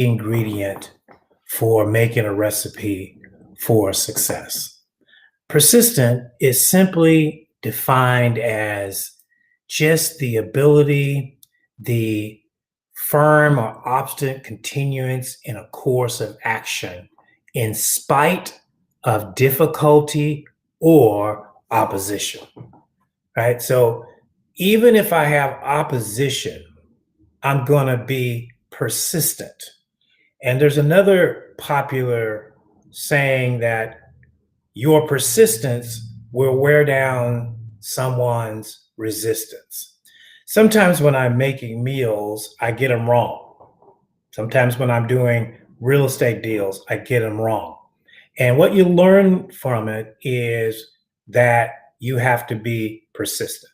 ingredient for making a recipe for success. Persistent is simply defined as just the ability, the firm or obstinate continuance in a course of action in spite of difficulty or opposition, right? So even if I have opposition, I'm going to be persistent. And there's another popular saying that your persistence will wear down someone's resistance. Sometimes when I'm making meals, I get them wrong. Sometimes when I'm doing real estate deals, I get them wrong. And what you learn from it is that you have to be persistent,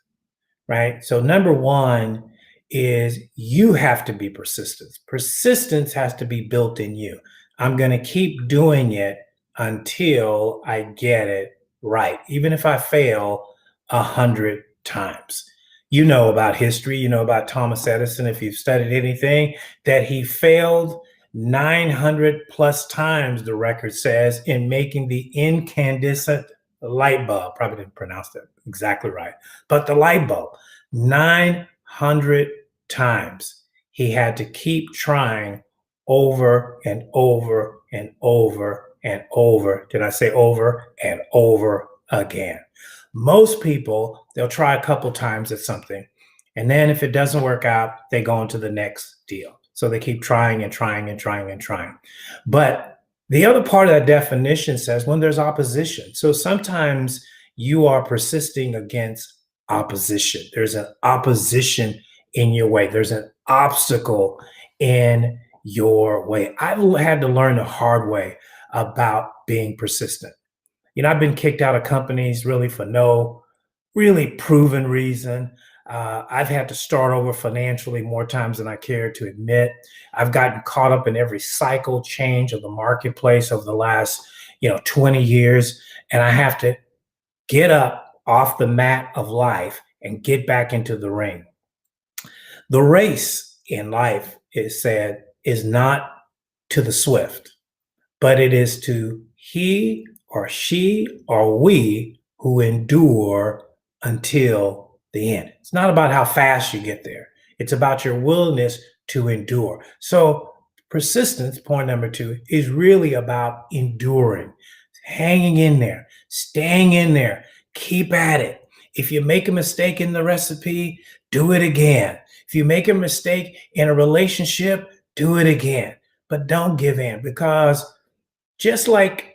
right? So, number one is you have to be persistent. Persistence has to be built in you. I'm going to keep doing it until I get it right, even if I fail 100 times. You know about history, you know about Thomas Edison, if you've studied anything, that he failed 900 plus times, the record says, in making the incandescent light bulb. Probably didn't pronounce that exactly right, but the light bulb. 900 times he had to keep trying over and over and over and over. Did I say over and over again? Most people, they'll try a couple times at something, and then if it doesn't work out, they go on to the next deal. So they keep trying and trying and trying and trying. But the other part of that definition says when there's opposition. So sometimes you are persisting against opposition. There's an opposition in your way. There's an obstacle in your way. I've had to learn the hard way about being persistent. I've been kicked out of companies really for no really proven reason. I've had to start over financially more times than I care to admit. I've gotten caught up in every cycle change of the marketplace over the last, 20 years. And I have to get up off the mat of life and get back into the ring. The race in life, is said, is not to the swift, but it is to he or she or we who endure until the end. It's not about how fast you get there. It's about your willingness to endure. So persistence, point number two, is really about enduring, hanging in there, staying in there, keep at it. If you make a mistake in the recipe, do it again. If you make a mistake in a relationship, do it again. But don't give in, because just like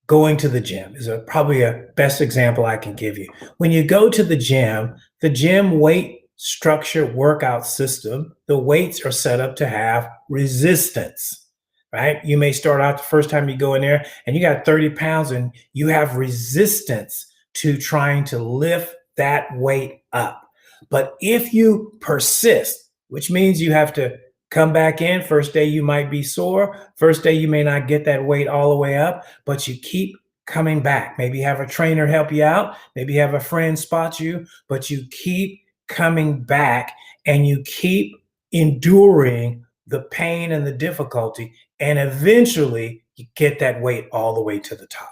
going to the gym is probably a best example I can give you. When you go to the gym weight structure workout system, the weights are set up to have resistance, right? You may start out the first time you go in there and you got 30 pounds and you have resistance to trying to lift that weight up. But if you persist, which means you have to come back in, first day you might be sore, first day you may not get that weight all the way up, but you keep coming back. Maybe have a trainer help you out, maybe have a friend spot you, but you keep coming back and you keep enduring the pain and the difficulty, and eventually you get that weight all the way to the top.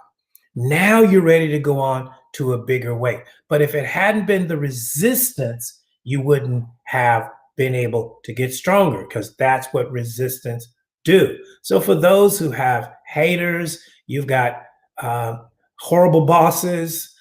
Now you're ready to go on to a bigger weight. But if it hadn't been the resistance, you wouldn't have been able to get stronger, because that's what resistance do. So for those who have haters, you've got horrible bosses,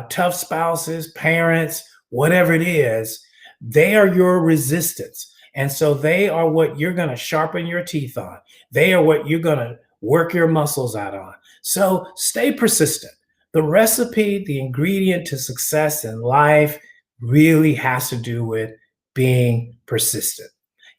tough spouses, parents, whatever it is, they are your resistance. And so they are what you're going to sharpen your teeth on. They are what you're going to work your muscles out on. So stay persistent. The recipe, the ingredient to success in life really has to do with being persistent.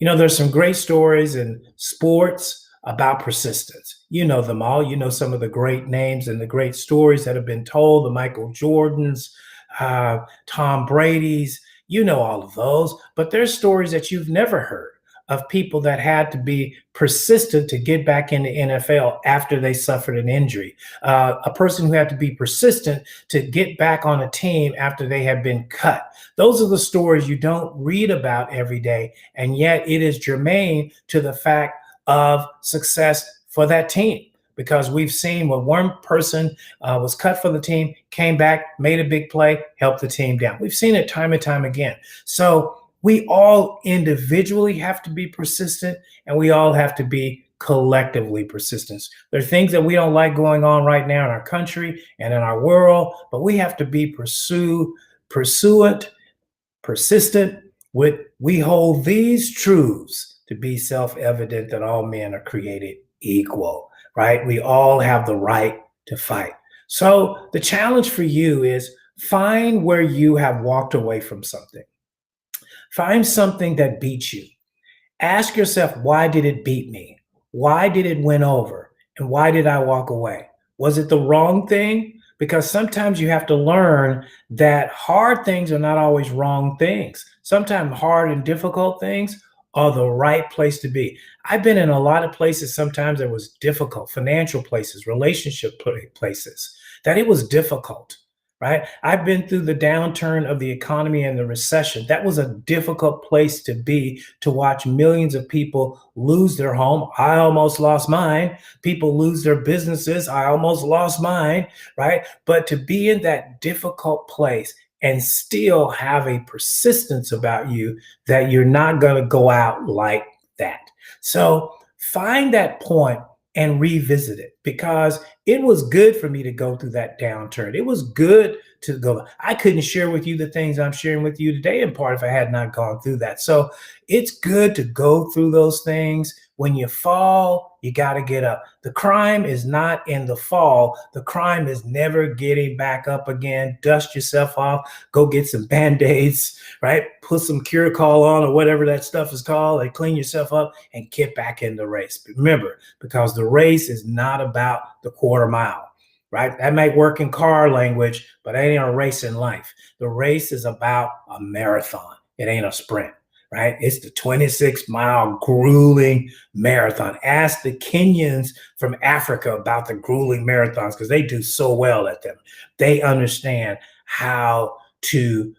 There's some great stories in sports about persistence. You know them all. You know some of the great names and the great stories that have been told, the Michael Jordans, Tom Brady's, all of those. But there's stories that you've never heard of people that had to be persistent to get back in the NFL after they suffered an injury. A person who had to be persistent to get back on a team after they had been cut. Those are the stories you don't read about every day, and yet it is germane to the fact of success for that team. Because we've seen when one person was cut for the team, came back, made a big play, helped the team down. We've seen it time and time again. So we all individually have to be persistent, and we all have to be collectively persistent. There are things that we don't like going on right now in our country and in our world, but we have to be pursuant, persistent with we hold these truths to be self-evident that all men are created equal, right? We all have the right to fight. So the challenge for you is find where you have walked away from something. Find something that beats you. Ask yourself, why did it beat me? Why did it win over? And why did I walk away? Was it the wrong thing? Because sometimes you have to learn that hard things are not always wrong things. Sometimes hard and difficult things are the right place to be. I've been in a lot of places sometimes that was difficult, financial places, relationship places, that it was difficult. Right? I've been through the downturn of the economy and the recession. That was a difficult place to be, to watch millions of people lose their home. I almost lost mine. People lose their businesses. I almost lost mine, right? But to be in that difficult place and still have a persistence about you that you're not going to go out like that. So find that point and revisit it, because it was good for me to go through that downturn. It was good to go. I couldn't share with you the things I'm sharing with you today in part if I had not gone through that. So it's good to go through those things. When you fall, you got to get up. The crime is not in the fall. The crime is never getting back up again. Dust yourself off, go get some Band-Aids, right? Put some Cure-Call on or whatever that stuff is called, and clean yourself up and get back in the race. But remember, because the race is not about the quarter mile, right? That might work in car language, but it ain't a race in life. The race is about a marathon. It ain't a sprint. Right? It's the 26-mile grueling marathon. Ask the Kenyans from Africa about the grueling marathons, because they do so well at them. They understand how to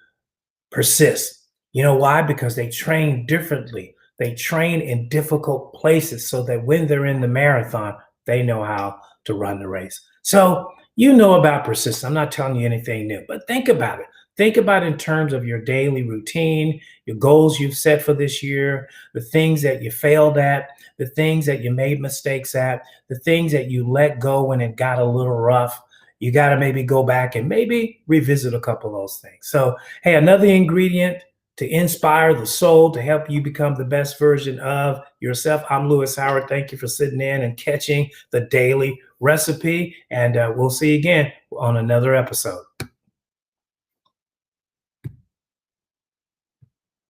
persist. You know why? Because they train differently. They train in difficult places so that when they're in the marathon, they know how to run the race. So you know about persistence. I'm not telling you anything new, but think about it. Think about it in terms of your daily routine, your goals you've set for this year, the things that you failed at, the things that you made mistakes at, the things that you let go when it got a little rough. You got to maybe go back and maybe revisit a couple of those things. So, hey, another ingredient to inspire the soul, to help you become the best version of yourself. I'm Lewis Howard. Thank you for sitting in and catching the daily recipe. And we'll see you again on another episode.